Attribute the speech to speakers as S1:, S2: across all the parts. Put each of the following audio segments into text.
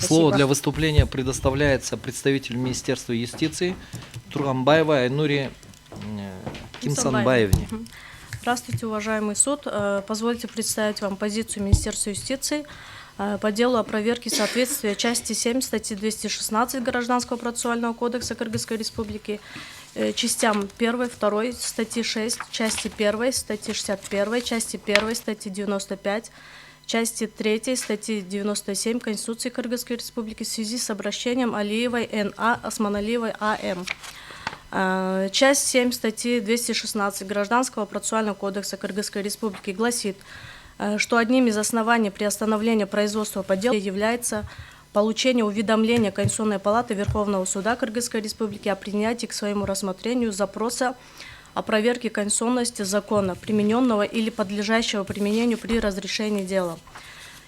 S1: Слово для выступления предоставляется представителю Министерства юстиции Турганбаевой Айнуре Кимсанбаевне.
S2: Здравствуйте, уважаемый суд. Позвольте представить вам позицию Министерства юстиции по делу о проверке соответствия части 7 статьи 216 Гражданского процессуального кодекса Кыргызской Республики, частям 1, 2 статьи 6, части 1 статьи 61, части 1 статьи 95, части 3 статьи 97 Конституции Кыргызской Республики в связи с обращением Алиевой Н.А. Османалиевой А.М. Часть 7 статьи 216 Гражданского процессуального кодекса Кыргызской Республики гласит, что одним из оснований приостановления производства по делу является получение уведомления Конституционной палаты Верховного суда Кыргызской Республики о принятии к своему рассмотрению запроса о проверке конституционности закона, примененного или подлежащего применению при разрешении дела.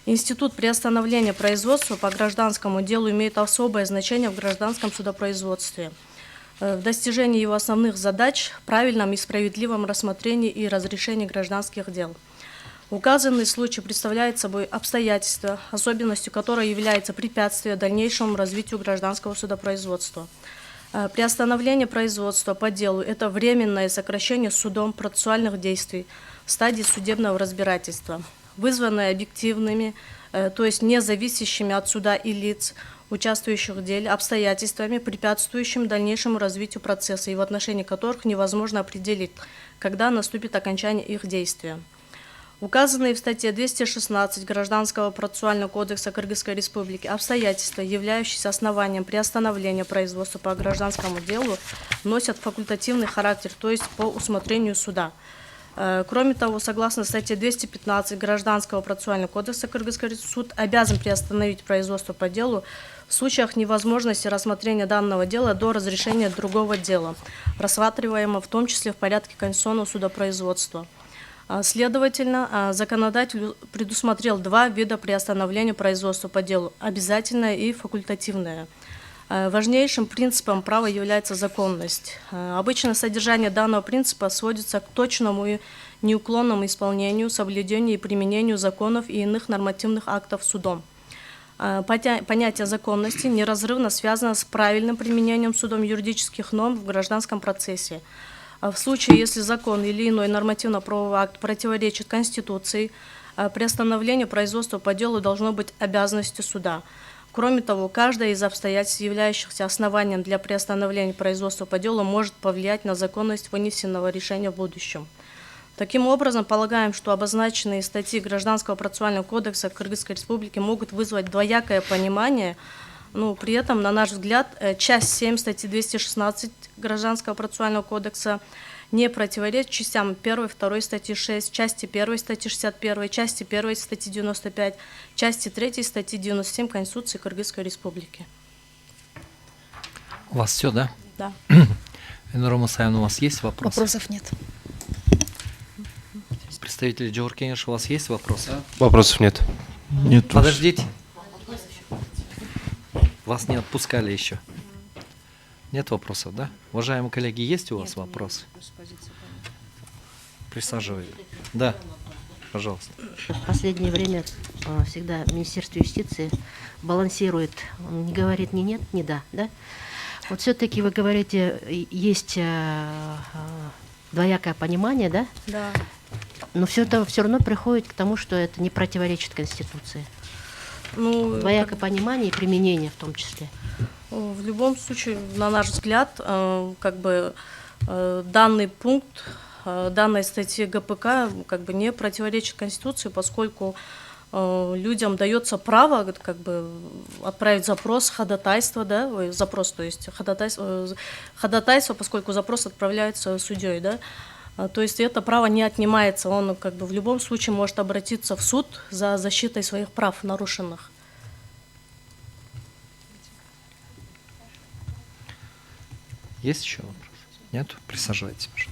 S2: Институт приостановления производства по гражданскому делу имеет особое значение в гражданском судопроизводстве в достижении его основных задач, правильном и справедливом рассмотрении и разрешении гражданских дел. Указанный случай представляет собой обстоятельства, особенностью которого является препятствие дальнейшему развитию гражданского судопроизводства. Приостановление производства по делу – это временное сокращение судом процессуальных действий в стадии судебного разбирательства, вызванное объективными, то есть не зависящими от суда и лиц, участвующих в деле, обстоятельствами, препятствующими дальнейшему развитию процесса и в отношении которых невозможно определить, когда наступит окончание их действия. Указанные в статье 216 Гражданского процессуального кодекса Кыргызской Республики обстоятельства, являющиеся основанием приостановления производства по гражданскому делу, носят факультативный характер, то есть по усмотрению суда. Кроме того, согласно статье 215 Гражданского процессуального кодекса Кыргызской Республики, суд обязан приостановить производство по делу в случаях невозможности рассмотрения данного дела до разрешения другого дела, рассматриваемого в том числе в порядке конституционного судопроизводства. Следовательно, законодатель предусмотрел два вида приостановления производства по делу – обязательное и факультативное. Важнейшим принципом права является законность. Обычно содержание данного принципа сводится к точному и неуклонному исполнению, соблюдению и применению законов и иных нормативных актов судом. Понятие законности неразрывно связано с правильным применением судом юридических норм в гражданском процессе. В случае, если закон или иной нормативно-правовой акт противоречит Конституции, приостановление производства по делу должно быть обязанностью суда. Кроме того, каждое из обстоятельств, являющихся основанием для приостановления производства по делу, может повлиять на законность вынесенного решения в будущем. Таким образом, полагаем, что обозначенные статьи Гражданского процессуального кодекса Кыргызской Республики могут вызвать двоякое понимание, но при этом, на наш взгляд, часть 7 статьи 216 Гражданского процессуального кодекса не противоречит частям 1, 2 статьи 6, части 1 статьи 61, части 1 статьи 95, части 3 статьи 97 Конституции Кыргызской Республики.
S1: У вас все, да?
S2: Да.
S1: Айнура Мусаевна, у вас есть вопросы?
S3: Вопросов нет.
S1: Представители Джохор Кенеш, у вас есть вопросы?
S4: Вопросов нет.
S5: Нет.
S1: Подождите. Вас не отпускали еще. Нет вопросов, да? Уважаемые коллеги, есть у вас вопросы? Присаживайтесь. Да, пожалуйста.
S6: В последнее время всегда Министерство юстиции балансирует, он не говорит ни нет, ни да, да? Вот все-таки вы говорите, есть двоякое понимание, да?
S2: Да.
S6: Но все равно приходит к тому, что это не противоречит Конституции.
S2: Ну,
S6: Двоякое понимание и применение в том числе.
S2: В любом случае, на наш взгляд, данный пункт данной статьи ГПК не противоречит Конституции, поскольку людям дается право отправить запрос, ходатайство, да, запрос, то есть ходатайство, поскольку запрос отправляется судьей, да. То есть это право не отнимается, он в любом случае может обратиться в суд за защитой своих прав нарушенных.
S1: Есть еще вопрос? Нет? Присаживайтесь, пожалуйста.